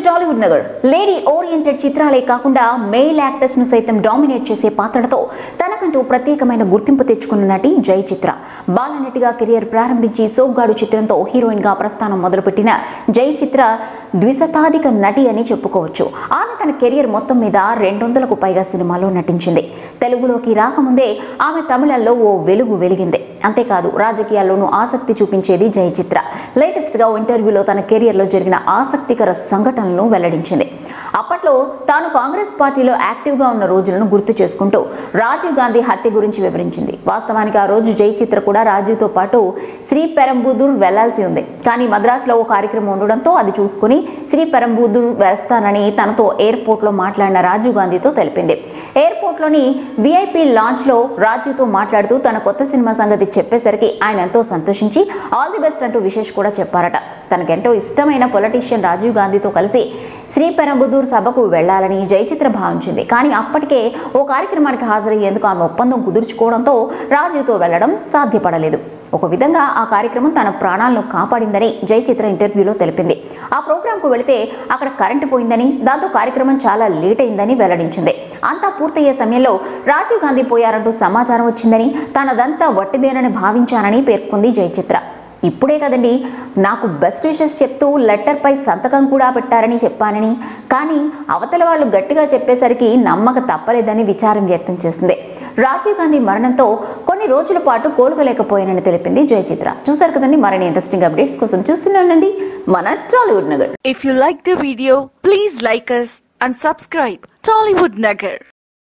Tollywood Nagar. Lady oriented చిత్రాలే కాకుండా mail actors ను సైతం డామినేట్ చేసే పాత్రలతో తనకంటూ ప్రత్యేకమైన గుర్తింపు తెచ్చుకున్న నటి జై చిత్ర. బాలనటిగా కెరియర్ ప్రారంభించి సోగ్గాడు చిత్రంతో హీరోయిన్ గా ప్రస్థానం మొదలుపెట్టిన జై చిత్ర ద్విశతాధిక నటి అని చెప్పుకోవచ్చు. ఆమె తన కెరియర్ మొత్తం మీద 200కు పైగా సినిమాల్లో నటించింది. తెలుగులోకి రాకముందే ఆమె తమిళంలో ఓ వెలుగు వెలిగింది. అంతేకాదు రాజకీయాల్లోనూ ఆసక్తి చూపించేది జై చిత్ర. లేటెస్ట్ గా ఇంటర్వ్యూలో తన కెరియర్ లో జరిగిన ఆసక్తికర సంఘటనలను వెల్లడించింది. అప్పట్లో తాను కాంగ్రెస్ పార్టీలో యాక్టివ్ గా ఉన్న రోజులను గుర్తు చేసుకుంటూ రాజీవ్ గాంధీ హత్య గురించి వివరించింది. వాస్తవానికి ఆ రోజు జై చిత్ర కూడా రాజీవ్తో పాటు శ్రీపెరంబుదూర్ వెళ్లాల్సి ఉంది. కానీ మద్రాసులో ఓ కార్యక్రమం ఉండడంతో అది చూసుకుని శ్రీపెరంబుదూర్ వేస్తానని తనతో ఎయిర్పోర్ట్ లో మాట్లాడిన రాజీవ్ గాంధీతో తెలిపింది. ఎయిర్పోర్ట్ లోని విఐపి లాంచ్ లో రాజీవ్తో మాట్లాడుతూ తన కొత్త సినిమా సంగతి చెప్పేసరికి ఆయన ఎంతో సంతోషించి ఆల్ ది బెస్ట్ అంటూ విశేష్ కూడా చెప్పారట. తనకెంతో ఇష్టమైన పొలిటీషియన్ రాజీవ్ గాంధీతో కలిసి శ్రీపెరంబుదూర్ సభకు వెళ్లాలని జై చిత్ర భావించింది. కానీ అప్పటికే ఓ కార్యక్రమానికి హాజరయ్యేందుకు ఆమె ఒప్పందం కుదుర్చుకోవడంతో రాజీవ్తో వెళ్లడం సాధ్యపడలేదు. ఒక విధంగా ఆ కార్యక్రమం తన ప్రాణాలను కాపాడిందని జై చిత్ర ఇంటర్వ్యూలో తెలిపింది. ఆ ప్రోగ్రాంకు వెళితే అక్కడ కరెంటు పోయిందని, దాంతో కార్యక్రమం చాలా లేట్ అయిందని వెల్లడించింది. అంతా పూర్తయ్యే సమయంలో రాజీవ్ గాంధీ పోయారంటూ సమాచారం వచ్చిందని, తనదంతా వట్టిదేనని భావించానని పేర్కొంది జై చిత్ర. ఇప్పుడే కదండి నాకు బెస్ట్ విషెస్ చెప్తూ లెటర్ పై సంతకం కూడా పెట్టారని చెప్పానని, కానీ అవతల వాళ్ళు గట్టిగా చెప్పేసరికి నమ్మక తప్పలేదని విచారం వ్యక్తం చేసింది. రాజీవ్ గాంధీ మరణంతో కొన్ని రోజుల పాటు కోలుకోలేకపోయానని తెలిపింది జై చిత్ర. చూసారు కదండి, మరిన్ని ఇంట్రెస్టింగ్ అప్డేట్స్ కోసం చూస్తున్నానండి మన Tollywood Nagar. If you like the video, please like us and subscribe Tollywood Nagar.